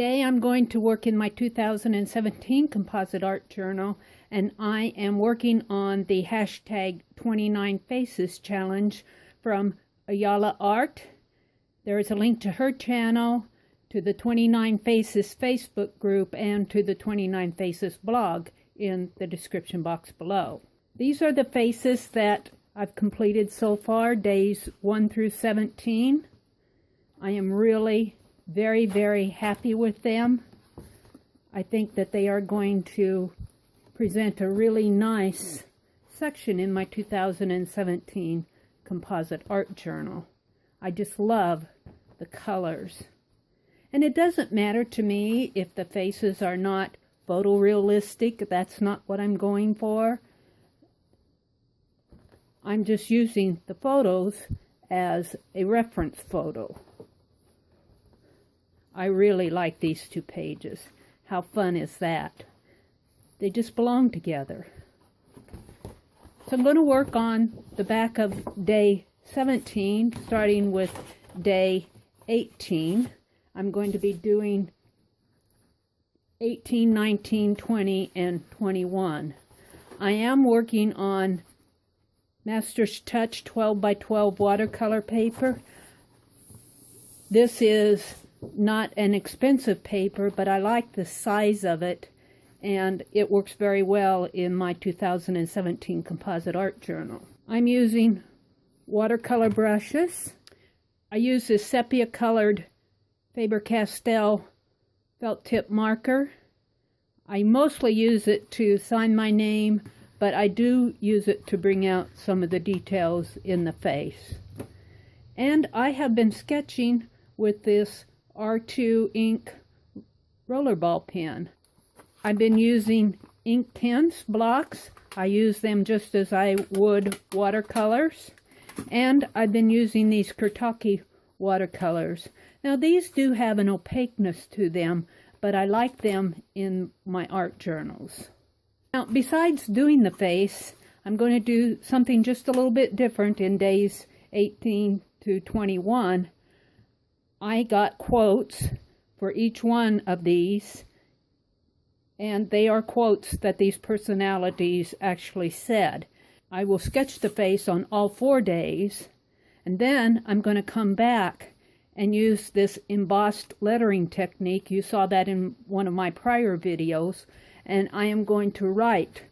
Today I'm going to work in my 2017 Composite Art Journal, and I am working on the hashtag 29 Faces challenge from Ayala Art. There is a link to her channel, to the 29 Faces Facebook group, and to the 29 Faces blog in the description box below. These are the faces that I've completed so far, days 1 through 17. I am really very, very happy with them. I think that they are going to present a really nice section in my 2017 Composite Art Journal. I just love the colors. And it doesn't matter to me if the faces are not photorealistic. That's not what I'm going for. I'm just using the photos as a reference photo. I really like these two pages. How fun is that? They just belong together. So I'm going to work on the back of day 17, starting with day 18. I'm going to be doing 18, 19, 20, and 21. I am working on Master's Touch 12 by 12 watercolor paper. This is not an expensive paper, but I like the size of it, and it works very well in my 2017 Composite Art Journal. I'm using watercolor brushes. I use this sepia-colored Faber-Castell felt tip marker. I mostly use it to sign my name, but I do use it to bring out some of the details in the face. And I have been sketching with this R2 ink rollerball pen. I've been using Inktense blocks. I use them just as I would watercolors. And I've been using these Currie watercolors. Now these do have an opaqueness to them, but I like them in my art journals. Now besides doing the face, I'm going to do something just a little bit different in days 18 to 21. I got quotes for each one of these, and they are quotes that these personalities actually said. I will sketch the face on all 4 days, and then I'm going to come back and use this embossed lettering technique. You saw that in one of my prior videos, and I am going to write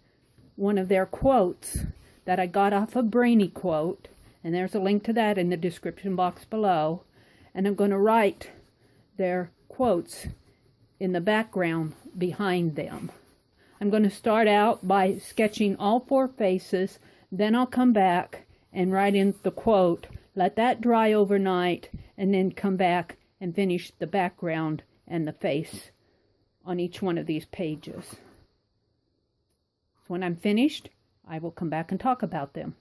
one of their quotes that I got off of Brainy Quote, and there's a link to that in the description box below. And I'm going to write their quotes in the background behind them. I'm going to start out by sketching all 4 faces, then I'll come back and write in the quote, let that dry overnight, and then come back and finish the background and the face on each one of these pages. So when I'm finished, I will come back and talk about them.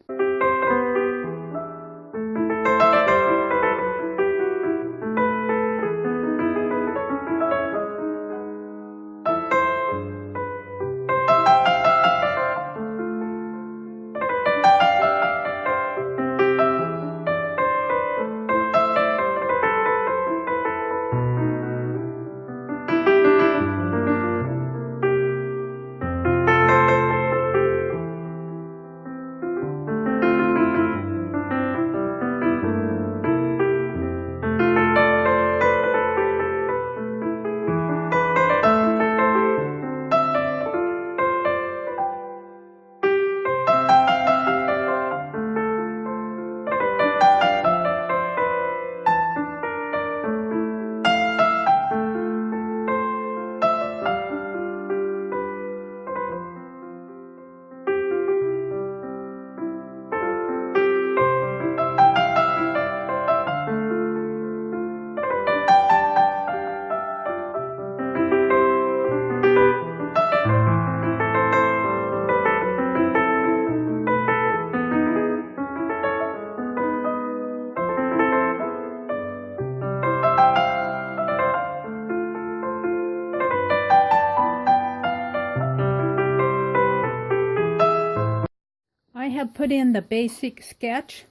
have put in the basic sketch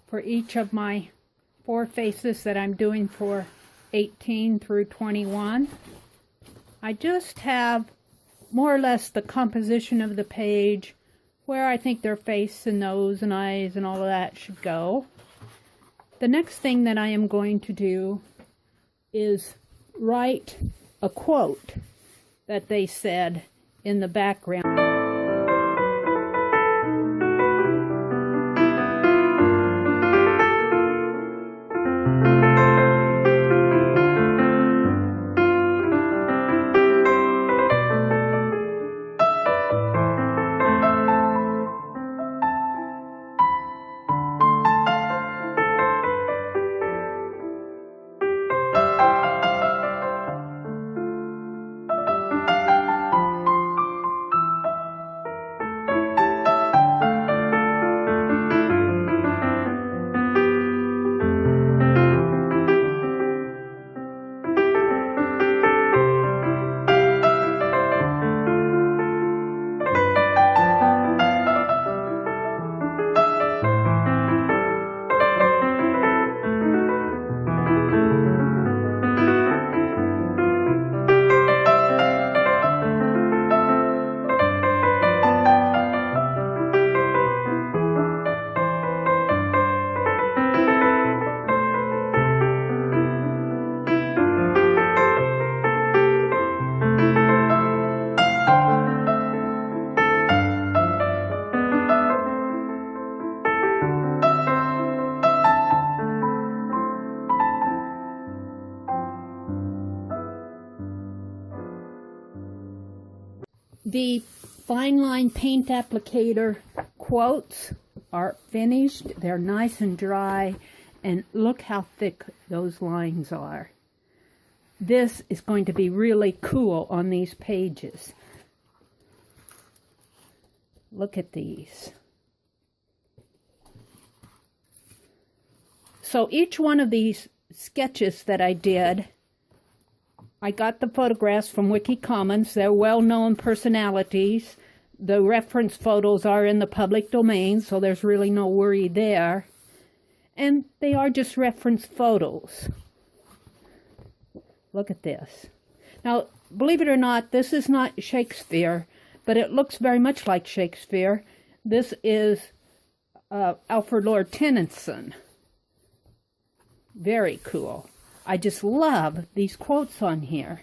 for each of my 4 faces that I'm doing for 18 through 21. I just have more or less the composition of the page, where I think their face and nose and eyes and all of that should go. The next thing that I am going to do is write a quote that they said in the background. The fine line paint applicator quotes are finished. They're nice and dry, and look how thick those lines are. This is going to be really cool on these pages. Look at these. So each one of these sketches that I did, I got the photographs from Wiki Commons. They're well-known personalities. The reference photos are in the public domain, so there's really no worry there. And they are just reference photos. Look at this. Now, believe it or not, this is not Shakespeare, but it looks very much like Shakespeare. This is Alfred Lord Tennyson. Very cool. I just love these quotes on here.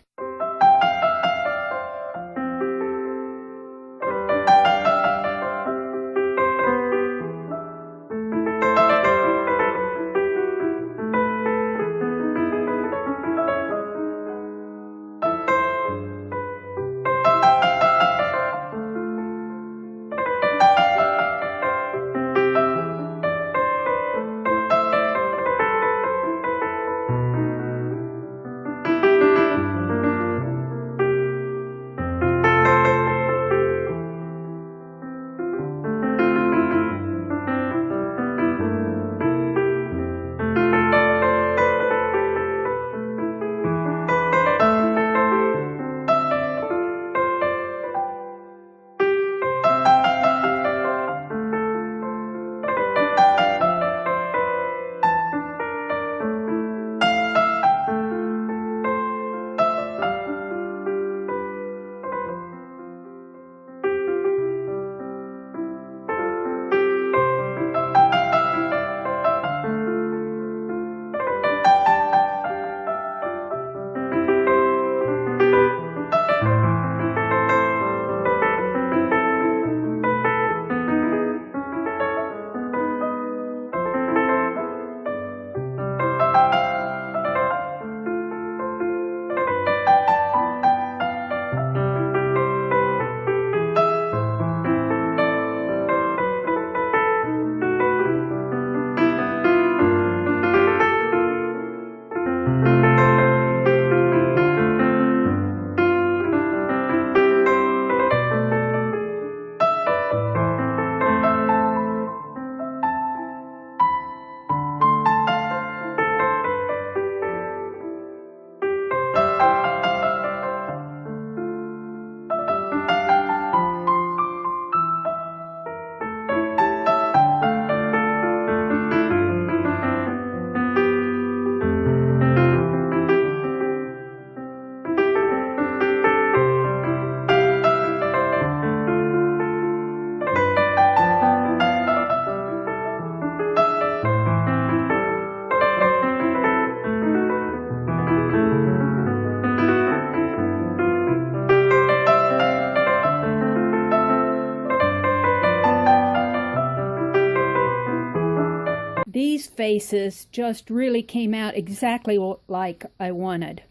these faces just really came out exactly like I wanted.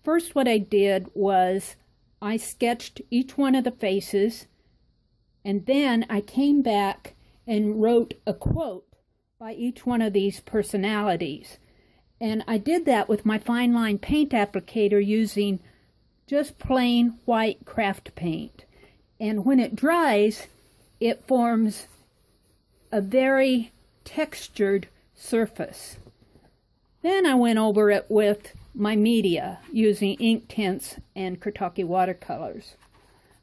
First, what I did was I sketched each one of the faces, and then I came back and wrote a quote by each one of these personalities. And I did that with my fine line paint applicator using just plain white craft paint. And when it dries, it forms a very textured surface. Then I went over it with my media using ink tints and Kurtaki watercolors.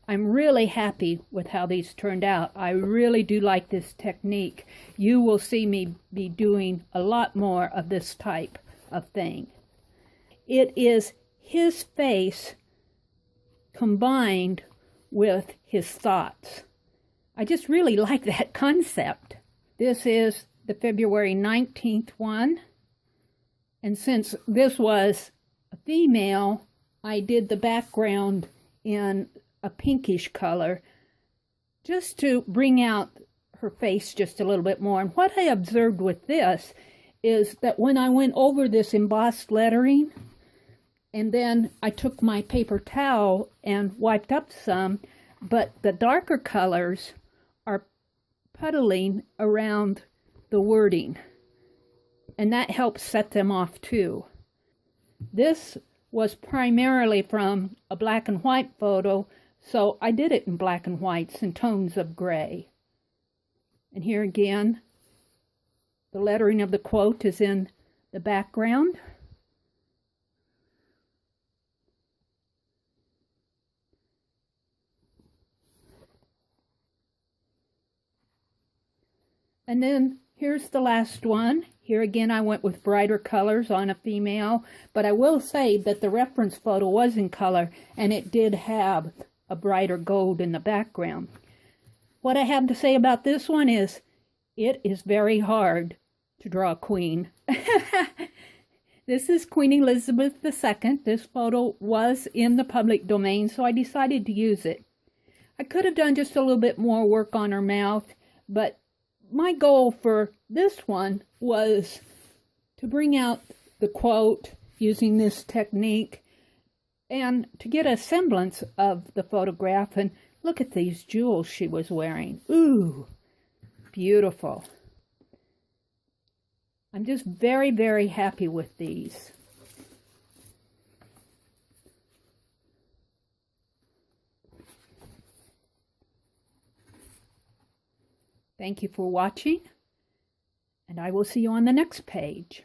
I'm really happy with how these turned out. I really do like this technique. You will see me be doing a lot more of this type of thing. It is his face combined with his thoughts. I just really like that concept. This is the February 19th one. And since this was a female, I did the background in a pinkish color just to bring out her face just a little bit more. And what I observed with this is that when I went over this embossed lettering, and then I took my paper towel and wiped up some, but the darker colors are puddling around the wording, and that helps set them off too. This was primarily from a black and white photo, so I did it in black and whites and tones of gray. And here again, the lettering of the quote is in the background. And then here's the last one. Here again I went with brighter colors on a female, but I will say that the reference photo was in color and it did have a brighter gold in the background. What I have to say about this one is it is very hard to draw a queen. This is Queen Elizabeth II. This photo was in the public domain, so I decided to use it. I could have done just a little bit more work on her mouth, but my goal for this one was to bring out the quote using this technique and to get a semblance of the photograph. And look at these jewels she was wearing. Ooh, beautiful. I'm just very, very happy with these. Thank you for watching, and I will see you on the next page.